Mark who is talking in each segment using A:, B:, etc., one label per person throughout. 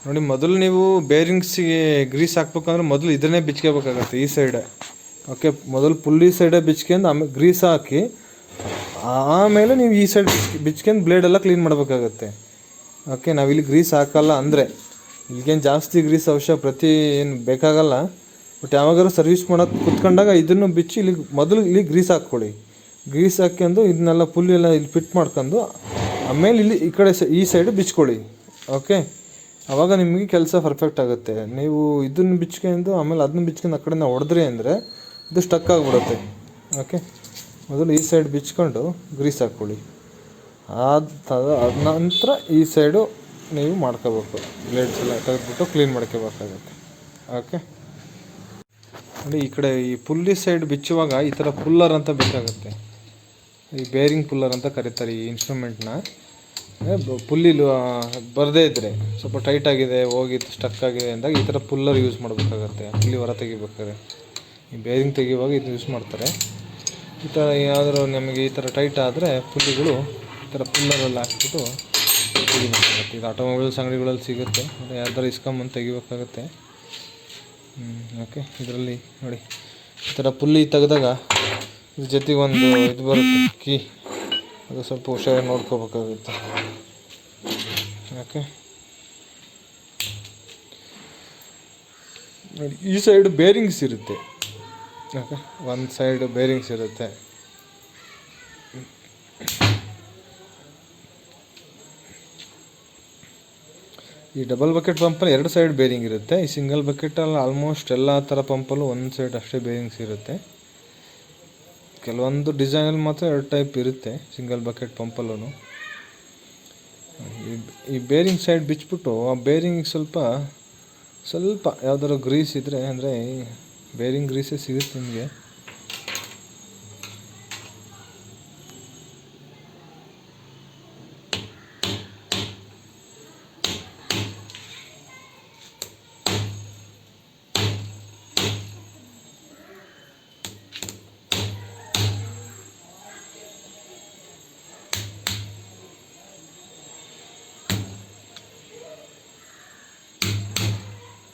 A: ನೋಡಿ, ಮೊದಲು ನೀವು ಬೇರಿಂಗ್ಸಿಗೆ ಗ್ರೀಸ್ ಹಾಕ್ಬೇಕಂದ್ರೆ ಮೊದಲು ಇದನ್ನೇ ಬಿಚ್ಕೋಬೇಕಾಗತ್ತೆ ಈ ಸೈಡ್. ಓಕೆ, ಮೊದಲು ಪುಲ್ಲಿ ಸೈಡೇ ಬಿಚ್ಕೊಂಡು ಆಮೇಲೆ ಗ್ರೀಸ್ ಹಾಕಿ ಆಮೇಲೆ ನೀವು ಈ ಸೈಡ್ ಬಿಚ್ಕೊಂಡು ಬ್ಲೇಡೆಲ್ಲ ಕ್ಲೀನ್ ಮಾಡಬೇಕಾಗತ್ತೆ. ಓಕೆ, ನಾವಿಲ್ಲಿ ಗ್ರೀಸ್ ಹಾಕಲ್ಲ ಅಂದರೆ ಇಲ್ಲಿಗೇನು ಜಾಸ್ತಿ ಗ್ರೀಸ್ ಪ್ರತಿ ಏನು ಬೇಕಾಗಲ್ಲ. ಬಟ್ ಯಾವಾಗಾದ್ರೂ ಸರ್ವಿಸ್ ಮಾಡೋಕ್ಕೆ ಕುತ್ಕೊಂಡಾಗ ಇದನ್ನು ಬಿಚ್ಚಿ ಇಲ್ಲಿ ಗ್ರೀಸ್ ಹಾಕ್ಕೊಳ್ಳಿ. ಗ್ರೀಸ್ ಹಾಕ್ಕೊಂಡು ಇದನ್ನೆಲ್ಲ ಪುಲ್ಲಿ ಎಲ್ಲ ಇಲ್ಲಿ ಫಿಟ್ ಮಾಡ್ಕೊಂಡು ಆಮೇಲೆ ಇಲ್ಲಿ ಈ ಕಡೆ ಈ ಸೈಡು ಬಿಚ್ಕೊಳ್ಳಿ. ಓಕೆ, ಆವಾಗ ನಿಮಗೆ ಕೆಲಸ ಪರ್ಫೆಕ್ಟ್ ಆಗುತ್ತೆ. ನೀವು ಇದನ್ನು ಬಿಚ್ಕೊಂಡು ಆಮೇಲೆ ಅದನ್ನ ಬಿಚ್ಕೊಂಡು ಆ ಕಡೆಯಿಂದ ಹೊಡೆದ್ರಿ ಅಂದರೆ ಇದು ಸ್ಟಕ್ ಆಗಿಬಿಡುತ್ತೆ. ಓಕೆ, ಮೊದಲು ಈ ಸೈಡ್ ಬಿಚ್ಕೊಂಡು ಗ್ರೀಸ್ ಹಾಕ್ಕೊಳ್ಳಿ. ಅದ ನಂತರ ಈ ಸೈಡು ನೀವು ಮಾಡ್ಕೋಬೇಕು. ಬ್ಲೇಡ್ಸ್ ಎಲ್ಲ ತೆಗೆದ್ಬಿಟ್ಟು ಕ್ಲೀನ್ ಮಾಡ್ಕೋಬೇಕಾಗತ್ತೆ. ಓಕೆ ನೋಡಿ, ಈ ಕಡೆ ಈ ಪುಲ್ಲಿ ಸೈಡ್ ಬಿಚ್ಚುವಾಗ ಈ ಥರ ಪುಲ್ಲರ್ ಅಂತ ಬೇಕಾಗುತ್ತೆ. ಈ ಬೇರಿಂಗ್ ಪುಲ್ಲರ್ ಅಂತ ಕರೀತಾರೆ ಈ ಇನ್ಸ್ಟ್ರೂಮೆಂಟ್ನ. ಪುಲ್ಲಿ ಬರದೇ ಇದ್ದರೆ ಸ್ವಲ್ಪ ಟೈಟ್ ಆಗಿದೆ, ಹೋಗಿದ್ದು ಸ್ಟಕ್ ಆಗಿದೆ ಅಂದಾಗ ಈ ಥರ ಪುಲ್ಲರ್ ಯೂಸ್ ಮಾಡಬೇಕಾಗತ್ತೆ. ಪುಲ್ಲಿ ಹೊರ ತೆಗಿಬೇಕಾದ್ರೆ ಈ ಬೇರಿಂಗ್ ತೆಗಿಯುವಾಗ ಇದು ಯೂಸ್ ಮಾಡ್ತಾರೆ. ಈ ಥರ ಯಾವ್ದಾದ್ರು ನಮಗೆ ಈ ಥರ ಟೈಟ್ ಆದರೆ ಪುಲ್ಲಿಗಳು ಈ ಥರ ಪುಲ್ಲರಲ್ಲಿ ಹಾಕ್ಬಿಟ್ಟು ತೆಗಿಬೇಕಾಗುತ್ತೆ. ಇದು ಆಟೋಮೊಬೈಲ್ಸ್ ಅಂಗಡಿಗಳಲ್ಲಿ ಸಿಗುತ್ತೆ. ಯಾವ್ದಾರು ಇಸ್ಕೊಂಬಂದು ತೆಗಿಬೇಕಾಗುತ್ತೆ. ಓಕೆ, ಇದರಲ್ಲಿ ನೋಡಿ ಈ ಥರ ಪುಲ್ಲಿ ತೆಗೆದಾಗ ಇದ್ರ ಜೊತೆಗೆ ಒಂದು ಇದು ಬರುತ್ತೆ ಕೀ, ಅದು ಸ್ವಲ್ಪ ಹುಷಾರಾಗಿ ನೋಡ್ಕೋಬೇಕಾಗುತ್ತೆ. ಓಕೆ ನೋಡಿ, ಈ ಸೈಡು ಬೇರಿಂಗ್ಸ್ ಇರುತ್ತೆ. ಓಕೆ, ಒಂದು ಸೈಡ್ ಬೇರಿಂಗ್ಸ್ ಇರುತ್ತೆ. ಈ ಡಬಲ್ ಬಕೆಟ್ ಪಂಪಲ್ಲಿ 2 ಸೈಡ್ ಬೇರಿಂಗ್ ಇರುತ್ತೆ. ಈ ಸಿಂಗಲ್ ಬಕೆಟಲ್ಲಿ ಆಲ್ಮೋಸ್ಟ್ ಎಲ್ಲ ಥರ ಪಂಪಲ್ಲೂ ಒಂದು ಸೈಡ್ ಅಷ್ಟೇ ಬೇರಿಂಗ್ಸ್ ಇರುತ್ತೆ. ಕೆಲವೊಂದು ಡಿಸೈನಲ್ಲಿ ಮಾತ್ರ 2 ಟೈಪ್ ಇರುತ್ತೆ ಸಿಂಗಲ್ ಬಕೆಟ್ ಪಂಪಲ್ಲೂ. ಈ ಬೇರಿಂಗ್ ಸೈಡ್ ಬಿಚ್ಬಿಟ್ಟು ಆ ಬೇರಿಂಗಿಗೆ ಸ್ವಲ್ಪ ಯಾವ್ದಾದ್ರು ಗ್ರೀಸ್ ಇದ್ದರೆ, ಅಂದರೆ ಬೇರಿಂಗ್ ಗ್ರೀಸೇ ಸಿಗುತ್ತೆ ನಿಮಗೆ.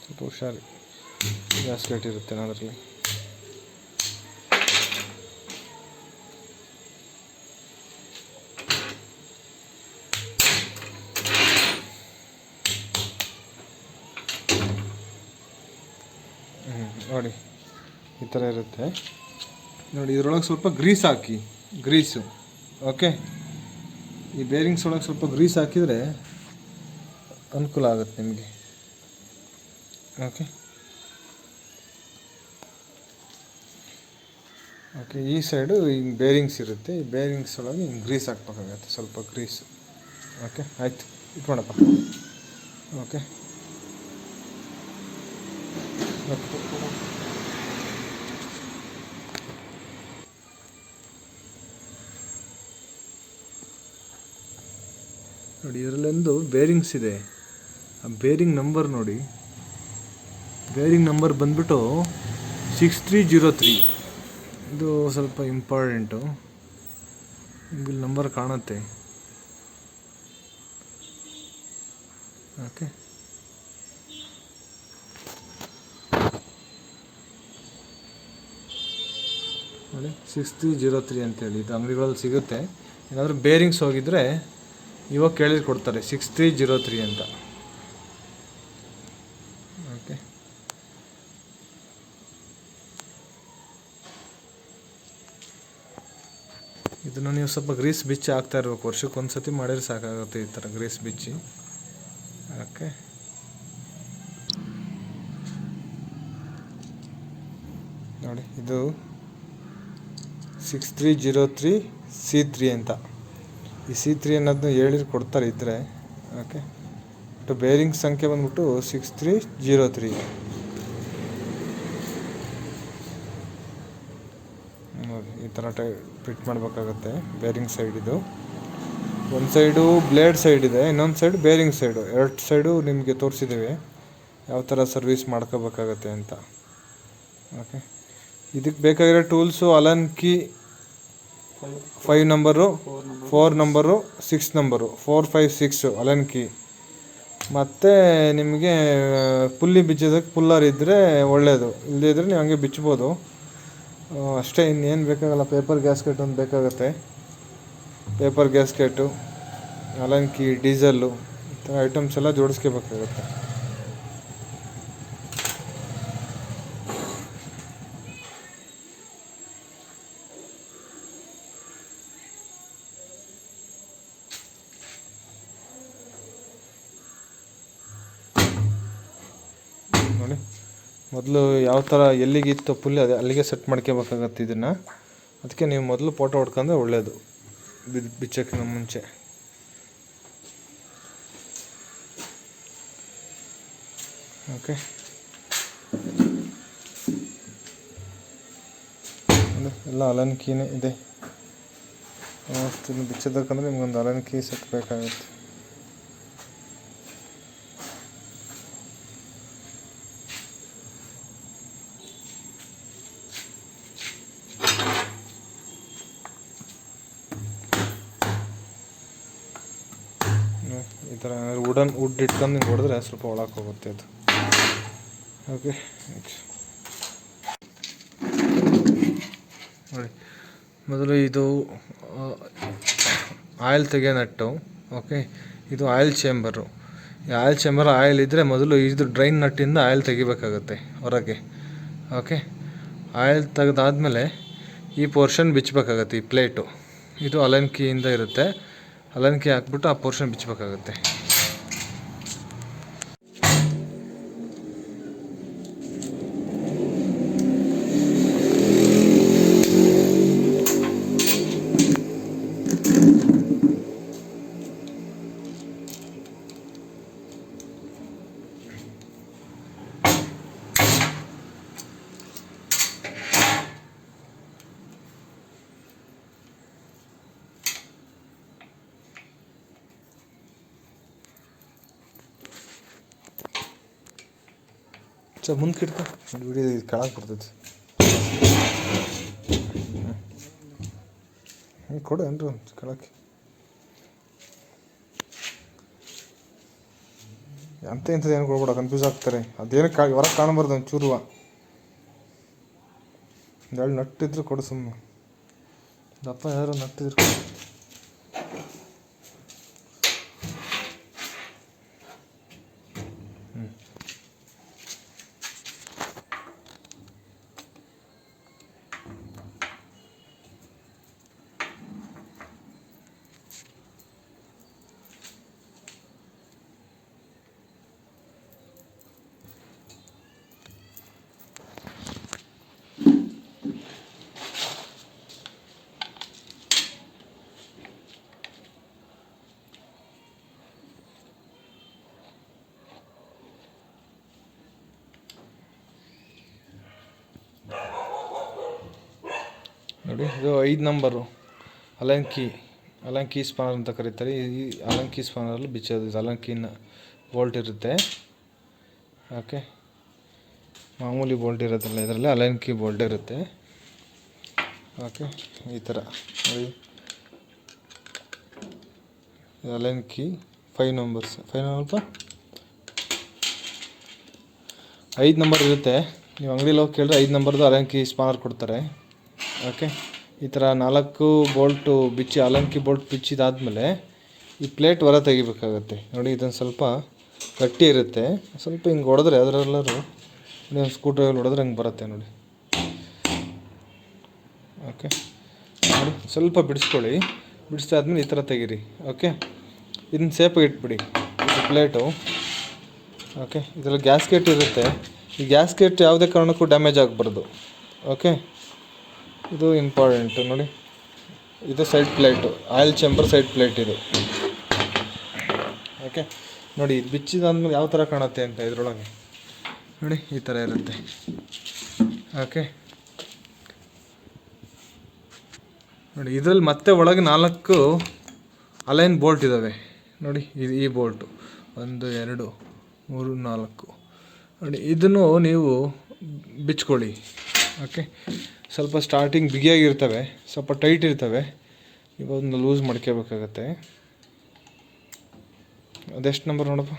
A: ಸ್ವಲ್ಪ ಹುಷಾರಿ, ಗ್ಯಾಸ್ಕೆಟ್ ಇರುತ್ತೆ ಅದರಲ್ಲಿ. ನೋಡಿ ಈ ಥರ ಇರುತ್ತೆ. ನೋಡಿ, ಇದರೊಳಗೆ ಸ್ವಲ್ಪ ಗ್ರೀಸ್ ಹಾಕಿ, ಗ್ರೀಸು. ಓಕೆ, ಈ ಬೇರಿಂಗ್ಸ್ ಒಳಗೆ ಸ್ವಲ್ಪ ಗ್ರೀಸ್ ಹಾಕಿದರೆ ಅನುಕೂಲ ಆಗುತ್ತೆ ನಿಮಗೆ. ಓಕೆ ಓಕೆ ಈ ಸೈಡು ಹಿಂಗೆ ಬೇರಿಂಗ್ಸ್ ಇರುತ್ತೆ. ಈ ಬೇರಿಂಗ್ಸ್ ಒಳಗೆ ಹಿಂಗೆ ಗ್ರೀಸ್ ಹಾಕ್ಬೇಕಾಗತ್ತೆ, ಸ್ವಲ್ಪ ಗ್ರೀಸ್. ಓಕೆ, ಆಯ್ತು, ಇಟ್ಕೊಳಪ್ಪ. ಓಕೆ ನೋಡಿ, ಇದರಲ್ಲೊಂದು ಬೇರಿಂಗ್ಸ್ ಇದೆ. ಆ ಬೇರಿಂಗ್ ನಂಬರ್ ನೋಡಿ, ಬೇರಿಂಗ್ ನಂಬರ್ ಬಂದ್ಬಿಟ್ಟು 6303. ಇದು ಸ್ವಲ್ಪ ಇಂಪಾರ್ಟೆಂಟು. ಇಲ್ಲಿ ನಂಬರ್ ಕಾಣುತ್ತೆ. ಓಕೆ, ನೋಡಿ 6303 ಅಂತೇಳಿ ಇದು ಅಂಗಡಿಗಳಲ್ಲಿ ಸಿಗುತ್ತೆ. ಏನಾದರೂ ಬೇರಿಂಗ್ಸ್ ಹೋಗಿದ್ರೆ ಇವಾಗ ಕೇಳಿದ್ರೆ ಕೊಡ್ತಾರೆ 6303 ಅಂತ. ಓಕೆ, ಇದನ್ನು ನೀವು ಸ್ವಲ್ಪ ಗ್ರೀಸ್ ಬಿಚ್ಚಿ ಹಾಕ್ತಾ ಇರಬೇಕು. ವರ್ಷಕ್ಕೆ ಒಂದು ಸತಿ ಮಾಡಿದ್ರೆ ಸಾಕಾಗುತ್ತೆ ಈ ಥರ ಗ್ರೀಸ್ ಬಿಚ್ಚಿ. ಓಕೆ, ನೋಡಿ ಇದು 6303 C3 ಅಂತ. ಈ C3 ಅನ್ನೋದನ್ನ ಹೇಳಿದ್ರೆ ಕೊಡ್ತಾರೆ ಇದ್ದರೆ. ಓಕೆ, ಬಟ್ ಬೇರಿಂಗ್ ಸಂಖ್ಯೆ ಬಂದ್ಬಿಟ್ಟು 6303. ನೋಡಿ, ಈ ಥರ ಫಿಟ್ ಮಾಡಬೇಕಾಗತ್ತೆ. ಬೇರಿಂಗ್ ಸೈಡ್ ಇದು ಒಂದು ಸೈಡು ಬ್ಲೇಡ್ ಸೈಡ್ ಇದೆ, ಇನ್ನೊಂದು ಸೈಡ್ ಬೇರಿಂಗ್ ಸೈಡು. 2 ಸೈಡು ನಿಮಗೆ ತೋರಿಸಿದ್ದೇವೆ ಯಾವ ಥರ ಸರ್ವಿಸ್ ಮಾಡ್ಕೋಬೇಕಾಗತ್ತೆ ಅಂತ. ಓಕೆ, ಇದಕ್ಕೆ ಬೇಕಾಗಿರೋ tools Alan key 5 number, 4 number, 6 number, 4, 5, 6 Alan key. ಮತ್ತು ನಿಮಗೆ ಪುಲ್ಲಿ ಬಿಚ್ಚೋದಕ್ಕೆ ಪುಲ್ಲರ್ ಇದ್ದರೆ ಒಳ್ಳೆಯದು, ಇಲ್ಲದೇ ಇದ್ದರೆ ನೀವು ಹಂಗೆ ಬಿಚ್ಬೋದು ಅಷ್ಟೇ. ಇನ್ನೇನು ಬೇಕಾಗಲ್ಲ. ಪೇಪರ್ ಗ್ಯಾಸ್ಕೆಟ್ ಒಂದು ಬೇಕಾಗುತ್ತೆ, ಪೇಪರ್ ಗ್ಯಾಸ್ಕೆಟು, ಅಲನ್ ಕೀ, ಡೀಸಲ್ಲು, ಈ ಥರ ಐಟಮ್ಸ್ ಎಲ್ಲ ಜೋಡಿಸ್ಕೋಬೇಕಾಗುತ್ತೆ. ನೋಡಿ, ಮೊದಲು ಯಾವ ಥರ ಎಲ್ಲಿಗಿತ್ತು ಪುಲ್ಲಿ ಅದೇ ಅಲ್ಲಿಗೆ ಸೆಟ್ ಮಾಡ್ಕೋಬೇಕಾಗತ್ತೆ ಇದನ್ನು. ಅದಕ್ಕೆ ನೀವು ಮೊದಲು ಫೋಟೋ ಹೊಡ್ಕೊಂಡ್ರೆ ಒಳ್ಳೆಯದು ಬಿಚ್ಚೋಕ್ಕಿಂತ ಮುಂಚೆ. ಓಕೆ, ಎಲ್ಲ ಅಲನ್ ಕೀನೇ ಇದೆ. ಅಷ್ಟು ಬಿಚ್ಚೋದಕ್ಕಂದ್ರೆ ನಿಮ್ಗೊಂದು ಅಲನ್ ಕೀ ಸೆಟ್ ಬೇಕಾಗುತ್ತೆ. ಈ ಥರ ವುಡ್ ಇಟ್ಕೊಂಡು ಹಿಂಗೆ ಹೊಡೆದ್ರೆ ಸ್ವಲ್ಪ ಒಳಕ್ಕೆ ಹೋಗುತ್ತೆ ಅದು. ಓಕೆ, ನೋಡಿ, ಮೊದಲು ಇದು ಆಯಿಲ್ ತೆಗೆಯೋ ನಟ್ಟು. ಓಕೆ, ಇದು ಆಯಿಲ್ ಚೇಂಬರು. ಈ ಆಯಿಲ್ ಚೇಂಬರ್ ಆಯಿಲ್ ಇದ್ದರೆ ಮೊದಲು ಇದು ಡ್ರೈನ್ ನಟ್ಟಿಂದ ಆಯಿಲ್ ತೆಗಿಬೇಕಾಗತ್ತೆ ಹೊರಗೆ. ಓಕೆ, ಆಯಿಲ್ ತೆಗೆದಾದ್ಮೇಲೆ ಈ ಪೋರ್ಷನ್ ಬಿಚ್ಚಬೇಕಾಗತ್ತೆ. ಈ ಪ್ಲೇಟು ಇದು ಅಲನ್ ಕೀಯಿಂದ ಇರುತ್ತೆ. ಅಲನ್ ಕೀ ಹಾಕ್ಬಿಟ್ಟು ಆ ಪೋರ್ಷನ್ ಬಿಚ್ಚಬೇಕಾಗತ್ತೆ. ಮುಂದೆ ಕಿಡ್ಕ ವಿಡಿಯೋ ಕೆಳಗೆ ಬರ್ತೈತಿ. ಕೊಡು ಏನ್ರಿ ಒಂದು ಕೆಳಕ್ಕೆ. ಇಂಥದ್ದು ಏನು ಕೊಡ್ಬೇಡ, ಕನ್ಫ್ಯೂಸ್ ಆಗ್ತಾರೆ. ಅದೇನಕ್ಕೆ ಹೊರಗೆ ಕಾಣಬಾರ್ದು ಒಂಚೂರು. ಎರಡು ನಟ್ಟಿದ್ರು ಕೊಡು ಸುಮ್ಮನೆ. ದಪ್ಪ ಯಾರು ನಟ್ಟಿದ್ರು ಕೊಡು. ನೋಡಿ, ಇದು 5 ನಂಬರು ಅಲನ್ ಕೀ ಸ್ಪಾನರ್ ಅಂತ ಕರೀತಾರೆ. ಈ ಅಲನ್ ಕೀ ಸ್ಪಾನರಲ್ಲಿ ಬಿಚ್ಚೋದು. ಇದು ಅಲನ್ ಕೀನ ಬೋಲ್ಟ್ ಇರುತ್ತೆ. ಓಕೆ, ಮಾಮೂಲಿ ಬೋಲ್ಟ್ ಇರೋದಿಲ್ಲ ಇದರಲ್ಲಿ, ಅಲನ್ ಕೀ ಬೋಲ್ಟ್ ಇರುತ್ತೆ. ಓಕೆ, ಈ ಥರ ನೋಡಿ, ಅಲನ್ ಕೀ 5 ನಂಬರ್ಸ್ 5 ನಂಬರ್ ಇರುತ್ತೆ. ನೀವು ಅಂಗಡಿಲಿ ಹೋಗಿ ಕೇಳಿದ್ರೆ 5 ನಂಬರ್ದು ಅಲನ್ ಕೀ ಸ್ಪಾನರ್ ಕೊಡ್ತಾರೆ. ಓಕೆ, ಈ ಥರ 4 ಬೋಲ್ಟು ಬಿಚ್ಚಿ ಅಲನ್ ಕೀ ಬೋಲ್ಟ್ ಬಿಚ್ಚಿದಾದ್ಮೇಲೆ ಈ ಪ್ಲೇಟ್ ಹೊರ ತೆಗಿಬೇಕಾಗತ್ತೆ. ನೋಡಿ, ಇದೊಂದು ಸ್ವಲ್ಪ ಗಟ್ಟಿ ಇರುತ್ತೆ. ಸ್ವಲ್ಪ ಹಿಂಗೆ ಹೊಡೆದ್ರೆ ಅದರೆಲ್ಲರೂ ಒಂದು ಸ್ಕ್ರೂ ಡ್ರೈವರ್ ಹೊಡೆದ್ರೆ ಹಂಗೆ ಬರುತ್ತೆ ನೋಡಿ. ಓಕೆ, ನೋಡಿ, ಸ್ವಲ್ಪ ಬಿಡಿಸ್ಕೊಳ್ಳಿ. ಬಿಡಿಸಿದಾದ್ಮೇಲೆ ಈ ಥರ ತೆಗೀರಿ. ಓಕೆ, ಇದನ್ನ ಸೇಫಾಗಿ ಇಟ್ಬಿಡಿ ಇದು ಪ್ಲೇಟು. ಓಕೆ, ಇದರಲ್ಲಿ ಗ್ಯಾಸ್ಕೆಟ್ ಇರುತ್ತೆ. ಈ ಗ್ಯಾಸ್ಕೆಟ್ ಯಾವುದೇ ಕಾರಣಕ್ಕೂ ಡ್ಯಾಮೇಜ್ ಆಗಬಾರ್ದು. ಓಕೆ, ಇದು ಇಂಪಾರ್ಟೆಂಟು. ನೋಡಿ, ಇದು side plate, oil chamber side plate ಇದು. ಓಕೆ, ನೋಡಿ, ಇದು ಬಿಚ್ಚಿದಾದ್ಮೇಲೆ ಯಾವ ಥರ ಕಾಣುತ್ತೆ ಅಂತ ಇದರೊಳಗೆ ನೋಡಿ, ಈ ಥರ ಇರುತ್ತೆ. ಓಕೆ, ನೋಡಿ, ಇದರಲ್ಲಿ ಮತ್ತೆ ಒಳಗೆ 4 ಅಲೈನ್ ಬೋಲ್ಟ್ ಇದ್ದಾವೆ. ನೋಡಿ, ಇದು ಈ ಬೋಲ್ಟು 1 2 3 4. ನೋಡಿ, ಇದನ್ನು ನೀವು ಬಿಚ್ಕೊಳ್ಳಿ. ಓಕೆ, ಸ್ವಲ್ಪ ಸ್ಟಾರ್ಟಿಂಗ್ ಬಿಗಿಯಾಗಿರ್ತವೆ, ಸ್ವಲ್ಪ ಟೈಟ್ ಇರ್ತವೆ. ಇವಾಗ ಲೂಸ್ ಮಾಡ್ಕೋಬೇಕಾಗತ್ತೆ. ಅದೆಷ್ಟು ನಂಬರ್ ನೋಡಪ್ಪ?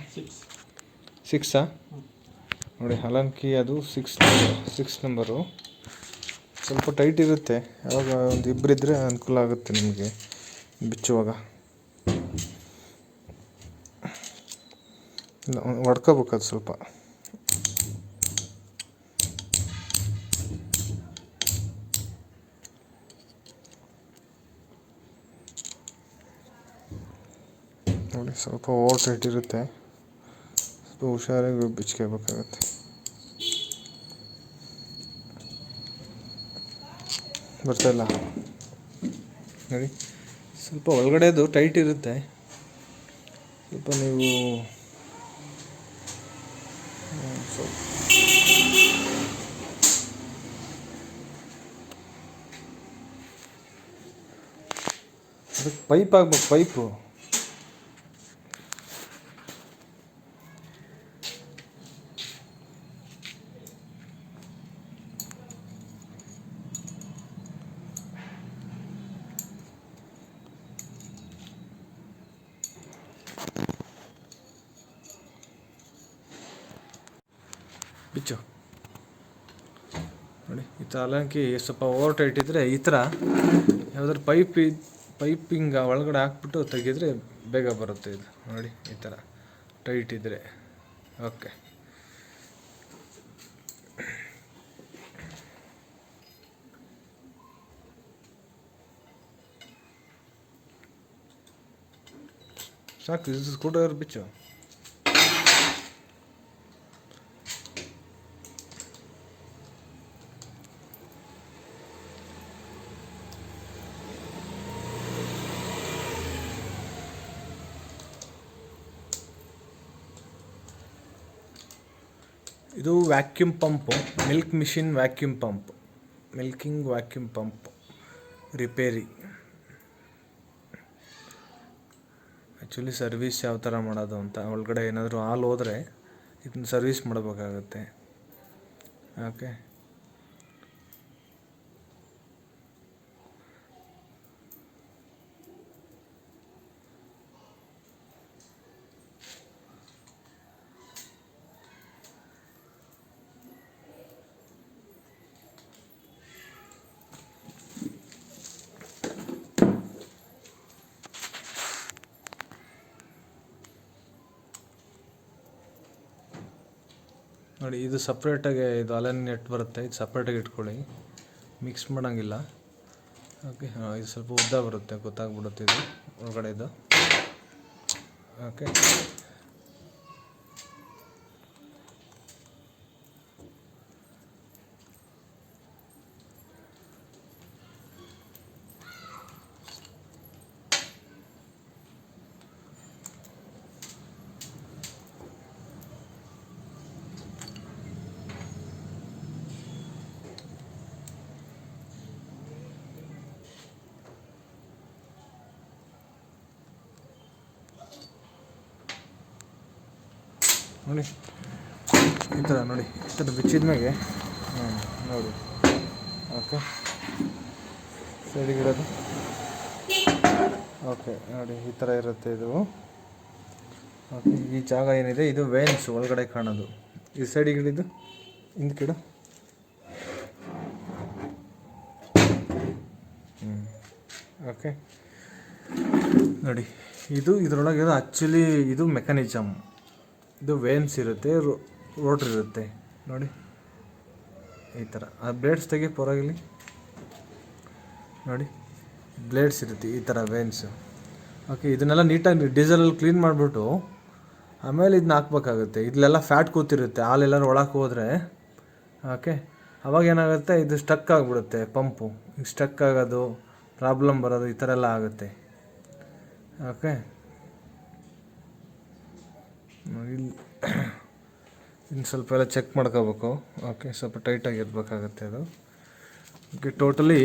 A: 6 ನೋಡಿ, ಹಲನ್ ಕೀ ಅದು 6 ನಂಬರು. ಸ್ವಲ್ಪ ಟೈಟ್ ಇರುತ್ತೆ, ಯಾವಾಗ ಒಂದು ಇಬ್ಬರಿದ್ದರೆ ಅನುಕೂಲ ಆಗುತ್ತೆ ನಿಮಗೆ ಬಿಚ್ಚುವಾಗ. ಹೊಡ್ಕೋಬೇಕು ಅದು ಸ್ವಲ್ಪ. ನೋಡಿ, ಸ್ವಲ್ಪ ಓವರ್ ಟೈಟ್ ಇರುತ್ತೆ, ಸ್ವಲ್ಪ ಹುಷಾರಾಗಿ ಬಿಚ್ಕೋಬೇಕಾಗತ್ತೆ. ಬರ್ತಾಯಿಲ್ಲ ನೋಡಿ, ಸ್ವಲ್ಪ ಒಳಗಡೆದು ಟೈಟ್ ಇರುತ್ತೆ, ಸ್ವಲ್ಪ ನೀವು ಅದಕ್ಕೆ ಪೈಪ್ ಆಗ್ಬೇಕು, ಪೈಪು. ಬಿಚ್ಚು ನೋಡಿ, ಈ ಥರ ಅಲಂಕಿ ಸ್ವಲ್ಪ ಓವರ್ ಟೈಟ್ ಇದ್ದರೆ ಈ ಥರ ಯಾವ್ದಾದ್ರು ಪೈಪಿಂಗ್ ಒಳಗಡೆ ಹಾಕ್ಬಿಟ್ಟು ತೆಗೆದ್ರೆ ಬೇಗ ಬರುತ್ತೆ ಇದು. ನೋಡಿ, ಈ ಥರ ಟೈಟ್ ಇದ್ದರೆ ಓಕೆ. ಸಾಕು, ಇದು ಸ್ಕ್ರೂಡ್ರೈವರ್ ಬಿಚ್ಚು. ಇದು vacuum pump, milking vacuum pump repair. Actually service ಯಾವ ಥರ ಮಾಡೋದು ಅಂತ, ಒಳಗಡೆ ಏನಾದರೂ ಹಾಲು ಹೋದರೆ ಇದನ್ನ ಸರ್ವಿಸ್ ಮಾಡಬೇಕಾಗತ್ತೆ. ಓಕೆ, ನೋಡಿ, ಇದು ಸಪ್ರೇಟಾಗಿ, ಇದು ಅಲನ್ ನೆಟ್ ಬರುತ್ತೆ, ಇದು ಸಪ್ರೇಟಾಗಿ ಇಟ್ಕೊಳ್ಳಿ, ಮಿಕ್ಸ್ ಮಾಡೋಂಗಿಲ್ಲ. ಓಕೆ, ಇದು ಸ್ವಲ್ಪ ಉದ್ದ ಬರುತ್ತೆ, ಗೊತ್ತಾಗ್ಬಿಡುತ್ತೆ ಇದು ಒಳಗಡೆ ಇದು. ಓಕೆ, ನೋಡಿ ಈ ಥರ ನೋಡಿ, ಈ ಥರ ಬಿಚ್ಚಿದ್ಮೇಲೆ ನೋಡಿ. ಓಕೆ, ಸೈಡಿಗಿಡೋದು. ಓಕೆ ನೋಡಿ, ಈ ಥರ ಇರುತ್ತೆ ಇದು. ಓಕೆ, ಈ ಜಾಗ ಏನಿದೆ ಇದು ವೇನ್ಸ್ ಒಳಗಡೆ ಕಾಣೋದು. ಈ ಸೈಡಿಗಿಡಿದು ಹಿಂದಕ್ಕಿಡು. ಓಕೆ ನೋಡಿ, ಇದರೊಳಗೆ ಆ್ಯಕ್ಚುಲಿ ಇದು ಮೆಕ್ಯಾನಿಸಮ್, ಇದು ವೇನ್ಸ್ ಇರುತ್ತೆ, ರೋಟ್ರ್ ಇರುತ್ತೆ ನೋಡಿ, ಈ ಥರ. ಆ ಬ್ಲೇಡ್ಸ್ ತೆಗಿ ಪರವಾಗಿಲ್ಲ ನೋಡಿ, ಬ್ಲೇಡ್ಸ್ ಇರುತ್ತೆ ಈ ಥರ ವೇನ್ಸು. ಓಕೆ, ಇದನ್ನೆಲ್ಲ ನೀಟಾಗಿ ಡೀಸೆಲಲ್ಲಿ ಕ್ಲೀನ್ ಮಾಡಿಬಿಟ್ಟು ಆಮೇಲೆ ಇದನ್ನ ಹಾಕ್ಬೇಕಾಗುತ್ತೆ. ಇದೆಲ್ಲ ಫ್ಯಾಟ್ ಕೂತಿರುತ್ತೆ, ಹಾಲೆಲ್ಲರೂ ಒಳಕ್ಕೆ ಹೋದರೆ. ಓಕೆ, ಅವಾಗ ಏನಾಗುತ್ತೆ, ಇದು ಸ್ಟಕ್ ಆಗಿಬಿಡುತ್ತೆ ಪಂಪು. ಈಗ ಸ್ಟಕ್ ಆಗೋದು, ಪ್ರಾಬ್ಲಮ್ ಬರೋದು, ಈ ಥರ ಎಲ್ಲ ಆಗುತ್ತೆ. ಓಕೆ, ಇನ್ನು ಸ್ವಲ್ಪ ಎಲ್ಲ ಚೆಕ್ ಮಾಡ್ಕೋಬೇಕು. ಓಕೆ, ಸ್ವಲ್ಪ ಟೈಟಾಗಿರ್ಬೇಕಾಗತ್ತೆ ಅದು. ಓಕೆ, ಟೋಟಲಿ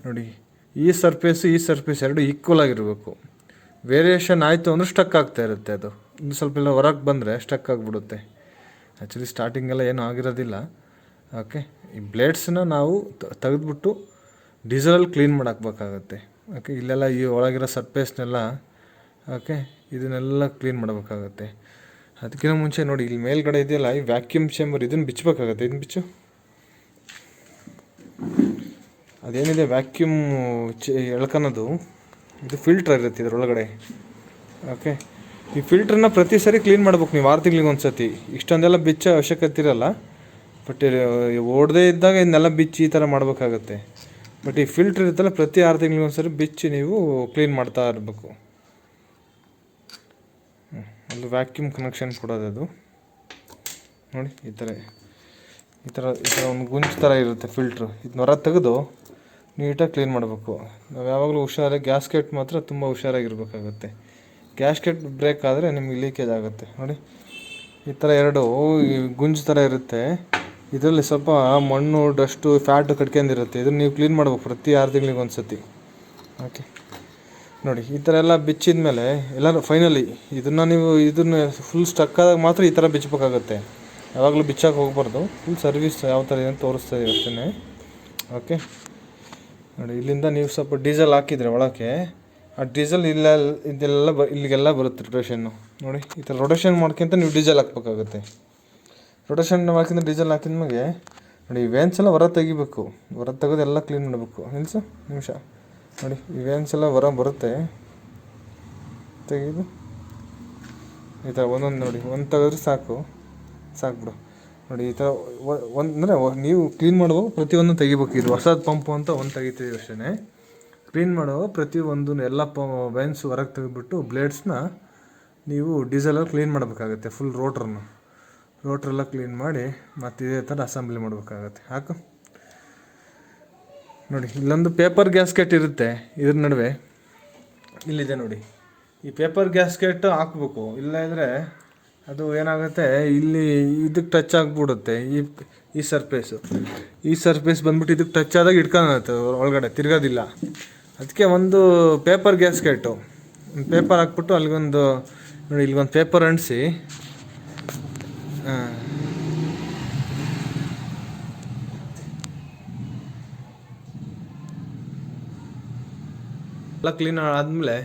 A: ನೋಡಿ, ಈ ಸರ್ಫೇಸ್ ಎರಡು ಈಕ್ವಲ್ ಆಗಿರಬೇಕು. ವೇರಿಯೇಷನ್ ಆಯಿತು ಅಂದರೆ ಸ್ಟಕ್ ಆಗ್ತಾ ಇರುತ್ತೆ ಅದು. ಇನ್ನು ಸ್ವಲ್ಪ ಎಲ್ಲ ಹೊರಗೆ ಬಂದರೆ ಸ್ಟಕ್ ಆಗಿಬಿಡುತ್ತೆ. ಆ್ಯಕ್ಚುಲಿ ಸ್ಟಾರ್ಟಿಂಗೆಲ್ಲ ಏನೂ ಆಗಿರೋದಿಲ್ಲ. ಓಕೆ, ಈ ಬ್ಲೇಡ್ಸನ್ನ ನಾವು ತೆಗೆದ್ಬಿಟ್ಟು ಡೀಸೆಲಲ್ಲಿ ಕ್ಲೀನ್ ಮಾಡಾಕ್ಬೇಕಾಗತ್ತೆ. ಓಕೆ, ಇಲ್ಲೆಲ್ಲ ಈ ಒಳಗಿರೋ ಸರ್ಫೇಸ್ನೆಲ್ಲ ಓಕೆ ಇದನ್ನೆಲ್ಲ ಕ್ಲೀನ್ ಮಾಡಬೇಕಾಗತ್ತೆ. ಅದಕ್ಕಿಂತ ಮುಂಚೆ ನೋಡಿ ಇಲ್ಲಿ ಮೇಲ್ಗಡೆ ಇದೆಯಲ್ಲ ಈ ವ್ಯಾಕ್ಯೂಮ್ ಚೇಂಬರ್, ಇದನ್ನು ಬಿಚ್ಚಬೇಕಾಗತ್ತೆ. ಇದನ್ನು ಬಿಚ್ಚು. ಅದೇನಿದೆ ವ್ಯಾಕ್ಯೂಮ್ ಎಳ್ಕೊಳೋದು, ಇದು ಫಿಲ್ಟ್ರ್ ಇರುತ್ತೆ ಇದರೊಳಗಡೆ. ಓಕೆ, ಈ ಫಿಲ್ಟ್ರನ್ನ ಪ್ರತಿ ಸರಿ ಕ್ಲೀನ್ ಮಾಡ್ಬೇಕು ನೀವು 6 ತಿಂಗಳಿಗೆ ಒಂದು ಸತಿ. ಇಷ್ಟೊಂದೆಲ್ಲ ಬಿಚ್ಚೋ ಅವಶ್ಯಕತೆ ಇರಲ್ಲ, ಬಟ್ ಓಡದೇ ಇದ್ದಾಗ ಇದನ್ನೆಲ್ಲ ಬಿಚ್ಚಿ ಈ ಥರ ಮಾಡಬೇಕಾಗತ್ತೆ. ಬಟ್ ಈ ಫಿಲ್ಟ್ರ್ ಇರುತ್ತಲ್ಲ ಪ್ರತಿ 6 ತಿಂಗಳಿಗೆ ಒಂದು ಸರಿ ಬಿಚ್ಚಿ ನೀವು ಕ್ಲೀನ್ ಮಾಡ್ತಾ ಇರಬೇಕು. ಅಲ್ಲಿ ವ್ಯಾಕ್ಯೂಮ್ ಕನೆಕ್ಷನ್ ಕೊಡೋದು ಅದು ನೋಡಿ. ಈ ಥರ ಒಂದು ಗುಂಜು ಥರ ಇರುತ್ತೆ ಫಿಲ್ಟ್ರು. ಇದನ್ನ ಹೊರ ತೆಗೆದು ನೀಟಾಗಿ ಕ್ಲೀನ್ ಮಾಡಬೇಕು. ನಾವು ಯಾವಾಗಲೂ ಹುಷಾರಾಗಿ, ಗ್ಯಾಸ್ಕೆಟ್ ಮಾತ್ರ ತುಂಬ ಹುಷಾರಾಗಿರ್ಬೇಕಾಗತ್ತೆ. ಗ್ಯಾಸ್ಕೆಟ್ ಬ್ರೇಕ್ ಆದರೆ ನಿಮಗೆ ಲೀಕೇಜ್ ಆಗುತ್ತೆ ನೋಡಿ. ಈ ಥರ 2 ಗುಂಜು ಥರ ಇರುತ್ತೆ. ಇದರಲ್ಲಿ ಸ್ವಲ್ಪ ಮಣ್ಣು, ಡಸ್ಟು, ಫ್ಯಾಟು ಕಟ್ಕೊಂಡಿರುತ್ತೆ. ಇದನ್ನು ನೀವು ಕ್ಲೀನ್ ಮಾಡ್ಬೇಕು ಪ್ರತಿ 6 ತಿಂಗಳಿಗೆ ಒಂದು ಸತಿ. ಓಕೆ ನೋಡಿ, ಈ ಥರ ಎಲ್ಲ ಬಿಚ್ಚಿದ ಮೇಲೆ ಎಲ್ಲರೂ ಫೈನಲಿ ಇದನ್ನು ಫುಲ್ ಸ್ಟಕ್ ಆದಾಗ ಮಾತ್ರ ಈ ಥರ ಬಿಚ್ಚಬೇಕಾಗತ್ತೆ. ಯಾವಾಗಲೂ ಬಿಚ್ಚಕ್ಕೆ ಹೋಗ್ಬಾರ್ದು. ಫುಲ್ ಸರ್ವಿಸ್ ಯಾವ ಥರ ಇದೆ ಅಂತ ತೋರಿಸ್ತಾ ಇದೆ ಅಷ್ಟೇ. ಓಕೆ ನೋಡಿ, ಇಲ್ಲಿಂದ ನೀವು ಸ್ವಲ್ಪ ಡೀಸೆಲ್ ಹಾಕಿದರೆ ಒಳಕ್ಕೆ, ಆ ಡೀಸೆಲ್ ಇಲ್ಲಿಗೆಲ್ಲ ಬರುತ್ತೆ ರೊಟೇಷನ್ನು ನೋಡಿ. ಈ ಥರ ರೊಟೇಷನ್ ಮಾಡ್ಕೊಂತ ನೀವು ಡೀಸೆಲ್ ಹಾಕ್ಬೇಕಾಗುತ್ತೆ. ರೊಟೇಷನ್ ಹಾಕಿದ್ರೆ ಡೀಸೆಲ್ ಹಾಕಿದ್ಮೇಲೆ ನೋಡಿ, ಈ ವೇನ್ಸ್ ಎಲ್ಲ ಹೊರ ತೆಗಿಬೇಕು. ಹೊರ ತೆಗೆದು ಎಲ್ಲ ಕ್ಲೀನ್ ಮಾಡಬೇಕು. ನಿಮಿಷ ನೋಡಿ, ಈ ವೇನ್ಸ್ ಎಲ್ಲ ಹೊರ ಬರುತ್ತೆ. ತೆಗೆದು ಈ ಥರ ಒಂದೊಂದು ನೋಡಿ, ಒಂದು ತೆಗೆದ್ರೆ ಸಾಕು ಬಿಡು ನೋಡಿ. ಈ ಥರ ಅಂದರೆ ನೀವು ಕ್ಲೀನ್ ಮಾಡುವಾಗ ಪ್ರತಿಯೊಂದು ತೆಗಿಬೇಕು. ಇದು ಹೊಸದು ಪಂಪು ಅಂತ ಒಂದು ತೆಗಿತೀವಿ ಅಷ್ಟೇ. ಕ್ಲೀನ್ ಮಾಡುವಾಗ ಪ್ರತಿಯೊಂದು ಎಲ್ಲ ವೇನ್ಸ್ ಹೊರಗೆ ತೆಗೆದುಬಿಟ್ಟು ಬ್ಲೇಡ್ಸ್ನ ನೀವು ಡೀಸೆಲಲ್ಲಿ ಕ್ಲೀನ್ ಮಾಡಬೇಕಾಗತ್ತೆ. ಫುಲ್ ರೋಟ್ರೆಲ್ಲ ಕ್ಲೀನ್ ಮಾಡಿ ಮತ್ತು ಇದೇ ಥರ ಅಸೆಂಬ್ಲಿ ಮಾಡಬೇಕಾಗತ್ತೆ. ಹಾಕು ನೋಡಿ, ಇಲ್ಲೊಂದು ಪೇಪರ್ ಗ್ಯಾಸ್ಕೆಟ್ ಇರುತ್ತೆ ಇದ್ರ ನಡುವೆ. ಇಲ್ಲಿದೆ ನೋಡಿ, ಈ ಪೇಪರ್ ಗ್ಯಾಸ್ಕೆಟ್ ಹಾಕ್ಬೇಕು. ಇಲ್ಲ ಇದ್ದರೆ ಅದು ಏನಾಗುತ್ತೆ, ಇಲ್ಲಿ ಇದಕ್ಕೆ ಟಚ್ ಆಗಿಬಿಡುತ್ತೆ. ಈ ಸರ್ಫೇಸ್ ಬಂದ್ಬಿಟ್ಟು ಇದಕ್ಕೆ ಟಚ್ ಆದಾಗ ಇಟ್ಕೊಳ್ಳುತ್ತೆ ಒಳಗಡೆ, ತಿರ್ಗೋದಿಲ್ಲ. ಅದಕ್ಕೆ ಒಂದು ಪೇಪರ್ ಗ್ಯಾಸ್ಕೆಟು, ಒಂದು ಪೇಪರ್ ಹಾಕ್ಬಿಟ್ಟು ಅಲ್ಲಿಗೊಂದು ನೋಡಿ, ಇಲ್ಲಿಗೊಂದು ಪೇಪರ್ ಅಂಟಿಸಿ ಎಲ್ಲ ಕ್ಲೀನ್ ಆದಮೇಲೆ,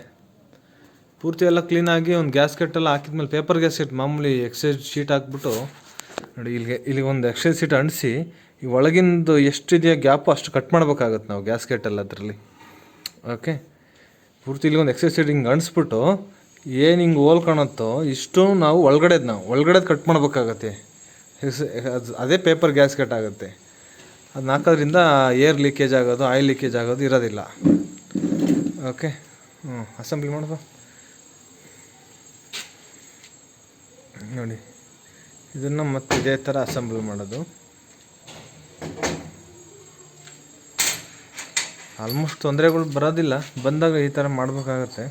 A: ಪೂರ್ತಿ ಎಲ್ಲ ಕ್ಲೀನಾಗಿ ಒಂದು ಗ್ಯಾಸ್ಕೆಟೆಲ್ಲ ಹಾಕಿದ್ಮೇಲೆ, ಪೇಪರ್ ಗ್ಯಾಸ್ಕೆಟ್ ಮಾಮೂಲಿ ಎಕ್ಸೈಸ್ ಶೀಟ್ ಹಾಕ್ಬಿಟ್ಟು ನೋಡಿ, ಇಲ್ಲಿಗೆ ಒಂದು ಎಕ್ಸೈಸ್ ಶೀಟ್ ಅಂಟಿಸಿ ಈ ಒಳಗಿಂದು ಎಷ್ಟಿದೆಯೋ ಗ್ಯಾಪು ಅಷ್ಟು ಕಟ್ ಮಾಡ್ಬೇಕಾಗತ್ತೆ ನಾವು ಗ್ಯಾಸ್ಕೆಟೆಲ್ಲ ಅದರಲ್ಲಿ. ಓಕೆ, ಪೂರ್ತಿ ಇಲ್ಲಿ ಒಂದು ಎಕ್ಸೈಸ್ ಶೀಟ್ ಹಿಂಗೆ ಅಂಟಿಸ್ಬಿಟ್ಟು ಏನು ಹಿಂಗೆ ಹೋಲ್ ಕಾಣುತ್ತೋ ಇಷ್ಟು ನಾವು ಒಳಗಡೆದು ಕಟ್ ಮಾಡ್ಬೇಕಾಗತ್ತೆ. ಅದೇ ಪೇಪರ್ ಗ್ಯಾಸ್ಕೆಟ್ ಆಗುತ್ತೆ. ಅದನ್ನ ಹಾಕೋದ್ರಿಂದ ಏರ್ ಲೀಕೇಜ್ ಆಗೋದು, ಆಯಿಲ್ ಲೀಕೇಜ್ ಆಗೋದು ಇರೋದಿಲ್ಲ. ಓಕೆ, ಅಸೆಂಬ್ಲಿ ಮಾಡೋದು ನೋಡಿ. ಇದನ್ನು ಮತ್ತೆ ಇದೇ ಥರ ಅಸೆಂಬಲ್ ಮಾಡೋದು. ಆಲ್ಮೋಸ್ಟ್ ತೊಂದರೆಗಳು ಬರೋದಿಲ್ಲ, ಬಂದಾಗ ಈ ಥರ ಮಾಡಬೇಕಾಗತ್ತೆ.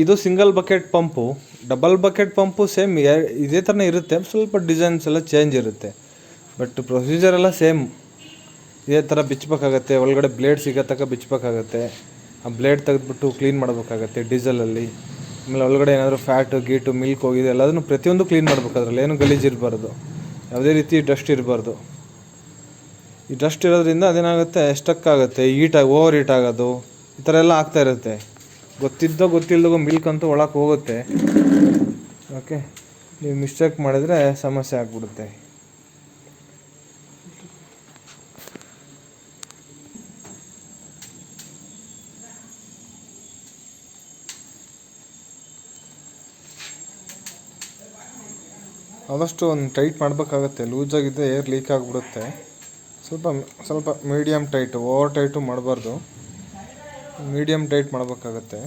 A: ಇದು single bucket pump. Double bucket pump same ಇದೇ ಥರನೇ ಇರುತ್ತೆ, ಸ್ವಲ್ಪ ಡಿಸೈನ್ಸ್ ಎಲ್ಲ ಚೇಂಜ್ ಇರುತ್ತೆ. ಬಟ್ ಪ್ರೊಸೀಜರ್ ಎಲ್ಲ ಸೇಮ್. ಇದೇ ಥರ ಬಿಚ್ಚಬೇಕಾಗತ್ತೆ. ಒಳಗಡೆ ಬ್ಲೇಡ್ ಸಿಗೋ ತನಕ ಬಿಚ್ಚಬೇಕಾಗತ್ತೆ. ಆ ಬ್ಲೇಡ್ ತೆಗೆದ್ಬಿಟ್ಟು ಕ್ಲೀನ್ ಮಾಡಬೇಕಾಗತ್ತೆ ಡೀಸೆಲಲ್ಲಿ. ಆಮೇಲೆ ಒಳಗಡೆ ಏನಾದರೂ ಫ್ಯಾಟು ಗೀಟು ಮಿಲ್ಕ್ ಹೋಗಿದೆ ಎಲ್ಲದನ್ನು ಪ್ರತಿಯೊಂದು ಕ್ಲೀನ್ ಮಾಡಬೇಕು. ಅದರಲ್ಲಿ ಏನು ಗಲೀಜು ಇರಬಾರ್ದು, ಯಾವುದೇ ರೀತಿ ಡಸ್ಟ್ ಇರಬಾರ್ದು. ಈ ಡಸ್ಟ್ ಇರೋದ್ರಿಂದ ಅದೇನಾಗುತ್ತೆ, ಸ್ಟಕ್ ಆಗುತ್ತೆ, ಓವರ್ ಹೀಟ್ ಆಗೋದು ಈ ಥರ ಎಲ್ಲ ಆಗ್ತಾ ಇರುತ್ತೆ. ಗೊತ್ತಿಲ್ಲದಾಗ ಮಿಲ್ಕ್ ಅಂತೂ ಒಳಕ್ಕೆ ಹೋಗುತ್ತೆ. ಓಕೆ, ನೀವು ಮಿಸ್ಟೇಕ್ ಮಾಡಿದರೆ ಸಮಸ್ಯೆ ಆಗ್ಬಿಡುತ್ತೆ. ಆದಷ್ಟು ಒಂದು ಟೈಟ್ ಮಾಡಬೇಕಾಗತ್ತೆ. ಲೂಸಾಗಿದ್ದರೆ ಏರ್ ಲೀಕ್ ಆಗಿಬಿಡುತ್ತೆ. ಸ್ವಲ್ಪ ಮೀಡಿಯಮ್ ಟೈಟು, ಓವರ್ ಟೈಟು ಮಾಡಬಾರ್ದು, ಮೀಡಿಯಮ್ ಟೈಟ್ ಮಾಡಬೇಕಾಗತ್ತೆ.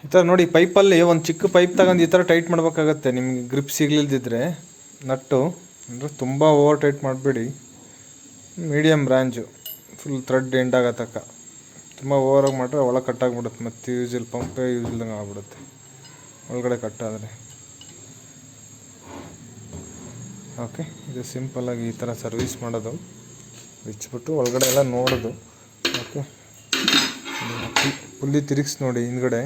A: ಈ ಥರ ನೋಡಿ, ಪೈಪಲ್ಲಿ ಒಂದು ಚಿಕ್ಕ ಪೈಪ್ ತಗೊಂಡು ಈ ಥರ ಟೈಟ್ ಮಾಡಬೇಕಾಗತ್ತೆ. ನಿಮಗೆ ಗ್ರಿಪ್ ಸಿಗಲಿಲ್ದಿದ್ರೆ ನಟ್ಟು ಅಂದರೆ ತುಂಬ ಓವರ್ ಟೈಟ್ ಮಾಡಬೇಡಿ, medium branch full thread end ಆಗೋ ತನಕ. ತುಂಬ ಓವರಾಗಿ ಮಾಡಿದ್ರೆ ಒಳಗೆ ಕಟ್ಟಾಗ್ಬಿಡುತ್ತೆ, ಮತ್ತು ಯೂಸಿಲ್ ಪಂಪೇ ಯೂಸ್ ಇಲ್ದಂಗೆ ಆಗ್ಬಿಡುತ್ತೆ ಒಳಗಡೆ ಕಟ್ಟಾದರೆ. ಓಕೆ, ಇದು ಸಿಂಪಲ್ಲಾಗಿ ಈ ಥರ ಸರ್ವಿಸ್ ಮಾಡೋದು, ಬಿಚ್ಚಿಬಿಟ್ಟು ಒಳಗಡೆ ಎಲ್ಲ ನೋಡೋದು. ಓಕೆ, ಪುಲ್ಲಿ ತಿರುಗಿಸಿ ನೋಡಿ ಹಿಂದ್ಗಡೆ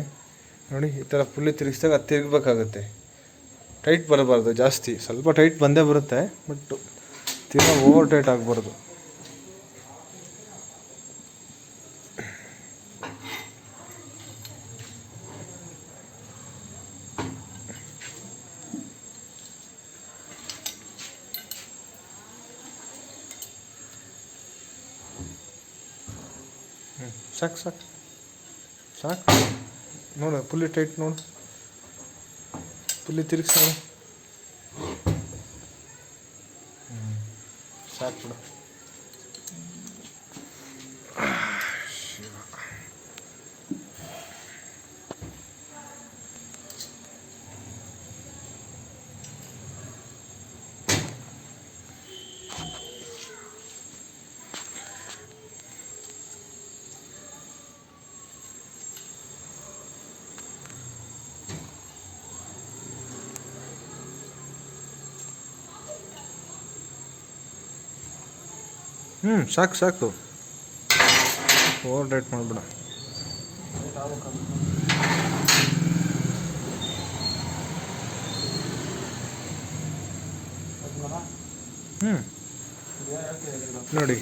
A: ನೋಡಿ, ಈ ಥರ ಪುಲ್ಲಿ ತಿರುಗಿಸಿದಾಗ ಅದು ತಿರುಗಬೇಕಾಗತ್ತೆ. ಟೈಟ್ ಬರಬಾರ್ದು ಜಾಸ್ತಿ, ಸ್ವಲ್ಪ ಟೈಟ್ ಬಂದೇ ಬರುತ್ತೆ, ಬಟ್ ತೀರಾ ಓವರ್ ಟೈಟ್ ಆಗಬಾರ್ದು. ಸಾಕು ಸಾಕು ಸಾಕು ನೋಡು, ಪುಲ್ಲಿ ಟೈಟ್ ನೋಡು, ಪುಲ್ಲಿ ತಿರುಗಿಸಿ ನೋಡು. ಸಾಕು ಬಿಡು. ಸಾಕು ಸಾಕು, ಓವರ್ ಟೈಟ್ ಮಾಡಿಬಿಡ. ನೋಡಿ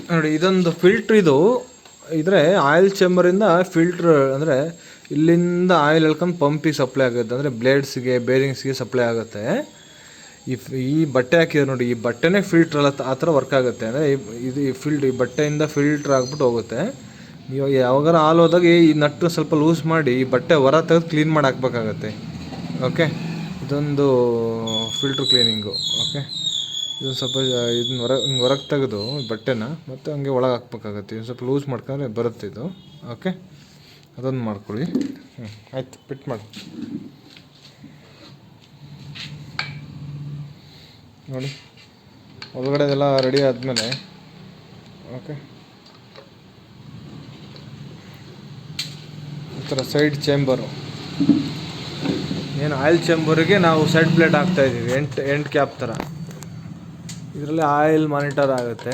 A: ನೋಡಿ, ಇದೊಂದು ಫಿಲ್ಟ್ರ್. ಇದು ಇದ್ರೆ ಆಯಿಲ್ ಚೇಂಬರಿಂದ ಫಿಲ್ಟ್ರ್ ಅಂದರೆ ಇಲ್ಲಿಂದ ಆಯಿಲ್ ಎಳ್ಕೊಂಡು ಪಂಪಿಗೆ ಸಪ್ಲೈ ಆಗುತ್ತೆ, ಅಂದರೆ ಬ್ಲೇಡ್ಸ್ಗೆ ಬೇರಿಂಗ್ಸ್ಗೆ ಸಪ್ಲೈ ಆಗುತ್ತೆ. ಈ ಬಟ್ಟೆ ಹಾಕಿದ್ರೆ ನೋಡಿ, ಈ ಬಟ್ಟೆನೇ ಫಿಲ್ಟ್ರ್ ಅಲ್ಲ, ಆ ಥರ ವರ್ಕ್ ಆಗುತ್ತೆ. ಅಂದರೆ ಈ ಬಟ್ಟೆಯಿಂದ ಫಿಲ್ಟ್ರ್ ಆಗ್ಬಿಟ್ಟು ಹೋಗುತ್ತೆ. ನೀವು ಯಾವಾಗಾರ ಹಾಲು ಹೋದಾಗ ಈ ನಟ್ಟು ಸ್ವಲ್ಪ ಲೂಸ್ ಮಾಡಿ ಈ ಬಟ್ಟೆ ಹೊರ ತೆಗೆದು ಕ್ಲೀನ್ ಮಾಡಿ ಹಾಕ್ಬೇಕಾಗತ್ತೆ. ಓಕೆ, ಇದೊಂದು ಫಿಲ್ಟ್ರ್ ಕ್ಲೀನಿಂಗು. ಓಕೆ, ಇದೊಂದು ಸ್ವಲ್ಪ ಇದನ್ನ ಹೊರಗೆ ತೆಗೆದು ಬಟ್ಟೆನ ಮತ್ತೆ ಹಂಗೆ ಒಳಗೆ ಹಾಕ್ಬೇಕಾಗತ್ತೆ. ಇದು ಸ್ವಲ್ಪ ಲೂಸ್ ಮಾಡ್ಕೊಂಡ್ರೆ ಬರುತ್ತೆ ಇದು. ಓಕೆ, ಅದೊಂದು ಮಾಡ್ಕೊಳ್ಳಿ. ಆಯ್ತು, ಫಿಟ್ ಮಾಡಿ ನೋಡಿ. ಒಳಗಡೆದೆಲ್ಲ ರೆಡಿ ಆದಮೇಲೆ ಓಕೆ, ಈ ಥರ ಸೈಡ್ ಚೇಂಬರು, ಏನು ಆಯಿಲ್ ಚೇಂಬರಿಗೆ ನಾವು ಸೈಡ್ ಪ್ಲೇಟ್ ಹಾಕ್ತಾಯಿದ್ದೀವಿ, ಎಂಟು ಕ್ಯಾಪ್ ಥರ. ಇದರಲ್ಲಿ ಆಯಿಲ್ ಮಾನಿಟರ್ ಆಗುತ್ತೆ.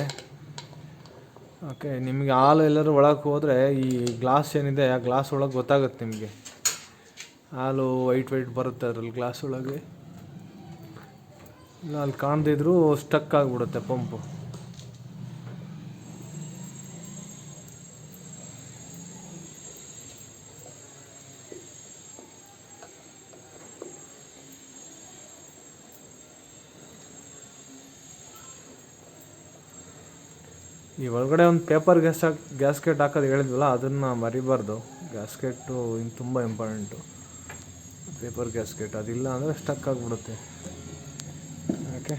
A: ಓಕೆ, ನಿಮಗೆ ಹಾಲು ಎಲ್ಲರೂ ಒಳಗೆ ಹೋದರೆ ಈ ಗ್ಲಾಸ್ ಏನಿದೆ ಆ ಗ್ಲಾಸ್ ಒಳಗೆ ಗೊತ್ತಾಗುತ್ತೆ ನಿಮಗೆ. ಹಾಲು ವೈಟ್ ಬರುತ್ತೆ ಅದರಲ್ಲಿ ಗ್ಲಾಸ್ ಒಳಗೆ. ಇಲ್ಲ ಅಲ್ಲಿ ಕಾಣದಿದ್ರೂ ಸ್ಟಕ್ ಆಗಿಬಿಡುತ್ತೆ ಪಂಪು. ಈ ಒಳಗಡೆ ಒಂದು ಪೇಪರ್ ಗ್ಯಾಸ್ಕೆಟ್ ಹಾಕೋದು ಹೇಳಿದ್ವಲ್ಲ, ಅದನ್ನು ಮರಿಬಾರ್ದು. ಗ್ಯಾಸ್ಕೆಟು ಇನ್ನು ತುಂಬ ಇಂಪಾರ್ಟೆಂಟು, ಪೇಪರ್ ಗ್ಯಾಸ್ಕೆಟ್. ಅದಿಲ್ಲ ಅಂದರೆ ಸ್ಟಕ್ ಆಗಿಬಿಡುತ್ತೆ. ಓಕೆ,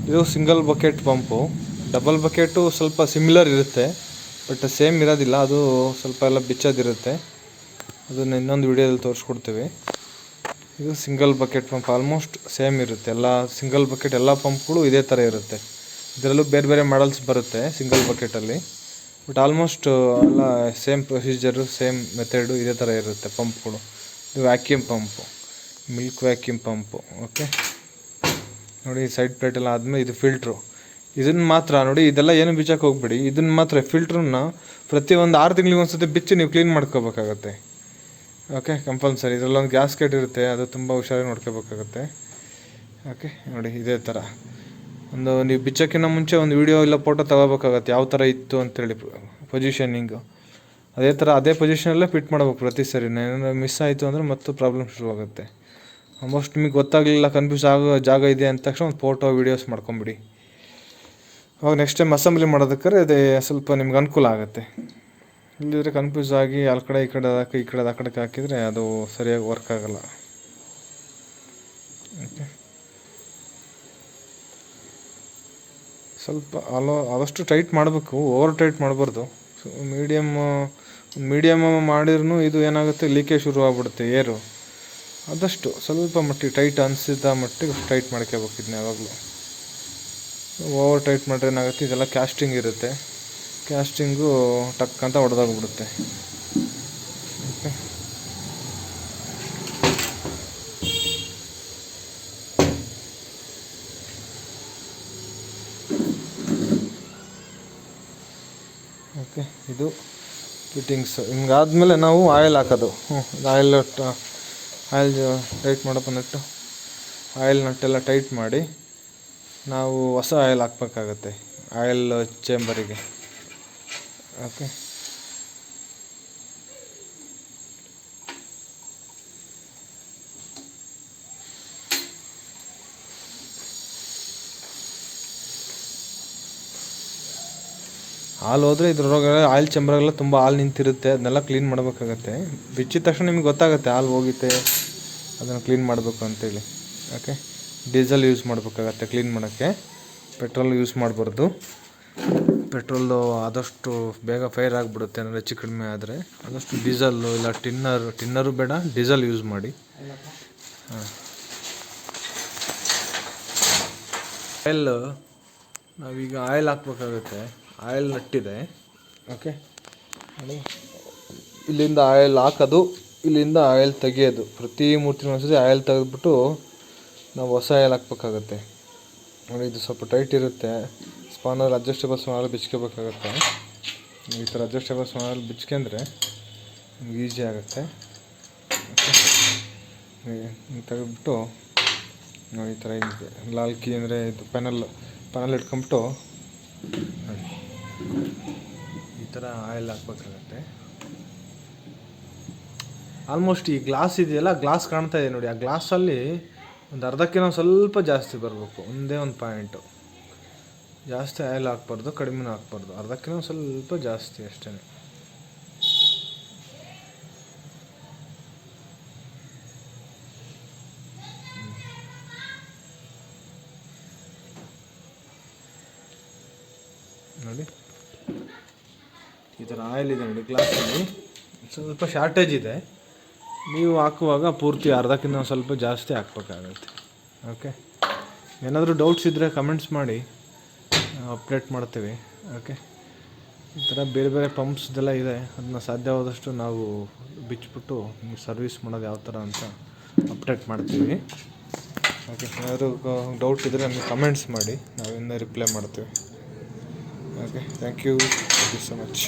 A: ಇದು single bucket pump. Double bucket ಸ್ವಲ್ಪ ಸಿಮಿಲರ್ ಇರುತ್ತೆ, ಬಟ್ ಸೇಮ್ ಇರೋದಿಲ್ಲ. ಅದು ಸ್ವಲ್ಪ ಎಲ್ಲ ಬಿಚ್ಚೋದಿರುತ್ತೆ, ಅದನ್ನು ಇನ್ನೊಂದು ವಿಡಿಯೋದಲ್ಲಿ ತೋರಿಸ್ಕೊಡ್ತೀವಿ. ಇದು single bucket pump, almost same ಇರುತ್ತೆ. ಎಲ್ಲ ಸಿಂಗಲ್ ಬಕೆಟ್ ಎಲ್ಲ ಪಂಪ್ಗಳು ಇದೇ ಥರ ಇರುತ್ತೆ. ಇದರಲ್ಲೂ ಬೇರೆ ಬೇರೆ ಮಾಡಲ್ಸ್ ಬರುತ್ತೆ ಸಿಂಗಲ್ ಬಕೆಟಲ್ಲಿ, ಬಟ್ ಆಲ್ಮೋಸ್ಟ್ ಎಲ್ಲ ಸೇಮ್ ಪ್ರೊಸೀಜರು, ಸೇಮ್ ಮೆಥಡು ಇದೇ ಥರ ಇರುತ್ತೆ ಪಂಪ್ಗಳು. ಇದು vacuum pump, milk vacuum pump. Okay ನೋಡಿ, ಸೈಡ್ ಪ್ಲೇಟೆಲ್ಲ ಆದಮೇಲೆ ಇದು ಫಿಲ್ಟ್ರು. ಇದನ್ನು ಮಾತ್ರ ನೋಡಿ, ಇದೆಲ್ಲ ಏನು ಬಿಚ್ಚಕ್ಕೆ ಹೋಗ್ಬೇಡಿ. ಇದನ್ನು ಮಾತ್ರ ಫಿಲ್ಟ್ರನ್ನ ಪ್ರತಿ ಒಂದು 6 ತಿಂಗಳಿಗೆ ಒಂದು ಸತಿ ಬಿಚ್ಚಿ ನೀವು ಕ್ಲೀನ್ ಮಾಡ್ಕೋಬೇಕಾಗತ್ತೆ. Okay, compulsory. ಇದರಲ್ಲೊಂದು ಗ್ಯಾಸ್ಕೆಟ್ ಇರುತ್ತೆ, ಅದು ತುಂಬ ಹುಷಾರಾಗಿ ನೋಡ್ಕೋಬೇಕಾಗತ್ತೆ. ಓಕೆ ನೋಡಿ, ಇದೇ ಥರ ಒಂದು ನೀವು ಬಿಚ್ಚೋಕ್ಕಿಂತ ಮುಂಚೆ ಒಂದು ವೀಡಿಯೋ ಇಲ್ಲ ಫೋಟೋ ತಗೋಬೇಕಾಗತ್ತೆ, ಯಾವ ಥರ ಇತ್ತು ಅಂತೇಳಿ ಪೊಸಿಷನಿಂಗು. ಅದೇ ಪೊಸಿಷನಲ್ಲೇ ಫಿಟ್ ಮಾಡ್ಬೇಕು ಪ್ರತಿ ಸರಿ. ಏನಾದ್ರು ಮಿಸ್ ಆಯಿತು ಅಂದರೆ ಮತ್ತು ಪ್ರಾಬ್ಲಮ್ ಶುರುವಾಗುತ್ತೆ. ಆಲ್ಮೋಸ್ಟ್ ನಿಮಗೆ ಗೊತ್ತಾಗಲಿಲ್ಲ, ಕನ್ಫ್ಯೂಸ್ ಆಗೋ ಜಾಗ ಇದೆ ಅಂದ ತಕ್ಷಣ ಒಂದು ಫೋಟೋ ವೀಡಿಯೋಸ್ ಮಾಡ್ಕೊಂಬಿಡಿ. ಅವಾಗ ನೆಕ್ಸ್ಟ್ ಟೈಮ್ ಅಸೆಂಬ್ಲಿ ಮಾಡೋದಕ್ಕಾದ್ರೆ ಅದೇ ಸ್ವಲ್ಪ ನಿಮ್ಗೆ ಅನುಕೂಲ ಆಗುತ್ತೆ. ಇಲ್ಲದಿದ್ರೆ ಕನ್ಫ್ಯೂಸ್ ಆಗಿ ಆ ಕಡೆ ಈ ಕಡೆ ಹಾಕಿ ಈ ಕಡೆ ಆ ಕಡೆಗೆ ಹಾಕಿದರೆ ಅದು ಸರಿಯಾಗಿ ವರ್ಕ್ ಆಗಲ್ಲ. ಓಕೆ, ಸ್ವಲ್ಪ ಆದಷ್ಟು ಟೈಟ್ ಮಾಡಬೇಕು, ಓವರ್ ಟೈಟ್ ಮಾಡಬಾರ್ದು. ಸೊ ಮೀಡಿಯಮ್ ಮಾಡಿದ್ರೂ ಇದು ಏನಾಗುತ್ತೆ, ಲೀಕೇಜ್ ಶುರು ಆಗ್ಬಿಡುತ್ತೆ ಏರು. ಆದಷ್ಟು ಸ್ವಲ್ಪ ಮಟ್ಟಿಗೆ ಟೈಟ್ ಅನಿಸಿದ ಮಟ್ಟಿಗೆ ಟೈಟ್ ಮಾಡ್ಕೋಬೇಕು ಇದನ್ನ ಯಾವಾಗಲೂ. ಓವರ್ ಟೈಟ್ ಮಾಡಿದ್ರೆ ಏನಾಗುತ್ತೆ, ಇದೆಲ್ಲ ಕ್ಯಾಸ್ಟಿಂಗ್ ಇರುತ್ತೆ, ಕ್ಯಾಸ್ಟಿಂಗು ಟಕ್ ಅಂತ ಹೊಡೆದೋಗ್ಬಿಡುತ್ತೆ. ಓಕೆ, ಓಕೆ, ಇದು ಫಿಟ್ಟಿಂಗ್ಸು. ಹಿಂಗಾದ್ಮೇಲೆ ನಾವು ಆಯಿಲ್ ಹಾಕೋದು. ಆಯಿಲ್ ಟೈಟ್ ಮಾಡಪ್ಪ ನಟ್ಟು, ಆಯಿಲ್ ನಟ್ಟೆಲ್ಲ ಟೈಟ್ ಮಾಡಿ ನಾವು ಹೊಸ ಆಯಿಲ್ ಹಾಕ್ಬೇಕಾಗತ್ತೆ ಆಯಿಲ್ ಚೇಂಬರಿಗೆ. ಓಕೆ, ಹಾಲು ಹೋದರೆ ಇದ್ರೊಳಗಡೆ ಆಯಿಲ್ ಚೇಂಬರ್ಗೆಲ್ಲ ತುಂಬ ಹಾಲು ನಿಂತಿರುತ್ತೆ, ಅದನ್ನೆಲ್ಲ ಕ್ಲೀನ್ ಮಾಡಬೇಕಾಗತ್ತೆ. ಬಿಚ್ಚಿದ ತಕ್ಷಣ ನಿಮ್ಗೆ ಗೊತ್ತಾಗುತ್ತೆ ಹಾಲು ಹೋಗಿತ್ತೆ, ಅದನ್ನು ಕ್ಲೀನ್ ಮಾಡಬೇಕು ಅಂತೇಳಿ. ಓಕೆ, ಡೀಸೆಲ್ ಯೂಸ್ ಮಾಡಬೇಕಾಗತ್ತೆ ಕ್ಲೀನ್ ಮಾಡೋಕ್ಕೆ, ಪೆಟ್ರೋಲ್ ಯೂಸ್ ಮಾಡಬಾರ್ದು. ಪೆಟ್ರೋಲು ಆದಷ್ಟು ಬೇಗ ಫೈರ್ ಆಗಿಬಿಡುತ್ತೆ ಏನಾದ್ರು ಹೆಚ್ಚು ಕಡಿಮೆ ಆದರೆ. ಆದಷ್ಟು ಡೀಸಲ್ಲು ಇಲ್ಲ ಟಿನ್ನರು ಬೇಡ, ಡೀಸೆಲ್ ಯೂಸ್ ಮಾಡಿ. ಹಾಂ, ಆಯಿಲ್ ನಾವೀಗ ಆಯಿಲ್ ಹಾಕ್ಬೇಕಾಗುತ್ತೆ. ಆಯಿಲ್ ನಟ್ಟಿದೆ. ಓಕೆ, ಇಲ್ಲಿಂದ ಆಯಿಲ್ ಹಾಕೋದು, ಇಲ್ಲಿಂದ ಆಯಿಲ್ ತೆಗಿಯೋದು. ಪ್ರತಿ 3 ತಿಂಗಳು ಒಂದ್ಸತಿ ಆಯಿಲ್ ತೆಗೆದ್ಬಿಟ್ಟು ನಾವು ಹೊಸ ಆಯಿಲ್ ಹಾಕ್ಬೇಕಾಗತ್ತೆ. ನೋಡಿ, ಇದು ಸ್ವಲ್ಪ ಟೈಟ್ ಇರುತ್ತೆ. ಸ್ಪಾನರ್ ಅಡ್ಜಸ್ಟೇಬಲ್ ಸ್ಪಾನರ್ ಬಿಚ್ಕೋಬೇಕಾಗತ್ತೆ. ಈ ಥರ ಅಡ್ಜಸ್ಟೇಬಲ್ ಸ್ಪಾನರ್ ಬಿಚ್ಕೊಂಡ್ರೆ ನಿಮ್ಗೆ ಈಸಿ ಆಗುತ್ತೆ. ತೆಗೆದ್ಬಿಟ್ಟು ನೋಡಿ, ಈ ಥರ ಹಿಂಗೆ ಲಾಲ್ ಕೀ ಅಂದರೆ ಇದು ಪೆನಲ್ ಇಟ್ಕೊಂಬಿಟ್ಟು ನೋಡಿ ಈ ಥರ ಆಯಿಲ್ ಹಾಕ್ಬೇಕಾಗತ್ತೆ. ಆಲ್ಮೋಸ್ಟ್ ಈ ಗ್ಲಾಸ್ ಇದೆಯಲ್ಲ, ಗ್ಲಾಸ್ ಕಾಣ್ತಾ ಇದೆ ನೋಡಿ, ಆ ಗ್ಲಾಸಲ್ಲಿ ಒಂದು ಅರ್ಧಕ್ಕಿಂತ ಸ್ವಲ್ಪ ಜಾಸ್ತಿ ಬರಬೇಕು. ಒಂದೇ ಒಂದು ಪಾಯಿಂಟು, ಜಾಸ್ತಿ ಆಯಿಲ್ ಹಾಕ್ಬಾರ್ದು, ಕಡಿಮೆನೂ ಹಾಕ್ಬಾರ್ದು, ಅರ್ಧಕ್ಕಿಂತ ಸ್ವಲ್ಪ ಜಾಸ್ತಿ ಅಷ್ಟೇ. ನೋಡಿ, ಈ ಥರ ಆಯಿಲ್ ಇದೆ ನೋಡಿ ಗ್ಲಾಸಲ್ಲಿ. ಸ್ವಲ್ಪ ಶಾರ್ಟೇಜ್ ಇದೆ, ನೀವು ಹಾಕುವಾಗ ಪೂರ್ತಿ ಅರ್ಧಕ್ಕಿಂತ ಸ್ವಲ್ಪ ಜಾಸ್ತಿ ಹಾಕ್ಬೇಕಾಗತ್ತೆ. ಓಕೆ, ಏನಾದರೂ ಡೌಟ್ಸ್ ಇದ್ದರೆ ಕಮೆಂಟ್ಸ್ ಮಾಡಿ, ಅಪ್ಡೇಟ್ ಮಾಡ್ತೀವಿ. ಓಕೆ, ಈ ಥರ ಬೇರೆ ಬೇರೆ ಪಂಪ್ಸ್ದೆಲ್ಲ ಇದೆ, ಅದನ್ನ ಸಾಧ್ಯವಾದಷ್ಟು ನಾವು ಬಿಚ್ಚಿಬಿಟ್ಟು ನಿಮಗೆ ಸರ್ವಿಸ್ ಮಾಡೋದು ಯಾವ ಥರ ಅಂತ ಅಪ್ಡೇಟ್ ಮಾಡ್ತೀವಿ. ಓಕೆ, ಏನಾದರೂ ಡೌಟ್ ಇದ್ದರೆ ನಮಗೆ ಕಮೆಂಟ್ಸ್ ಮಾಡಿ, ನಾವಿನ್ನೂ ರಿಪ್ಲೈ ಮಾಡ್ತೀವಿ. Okay, thank you so much.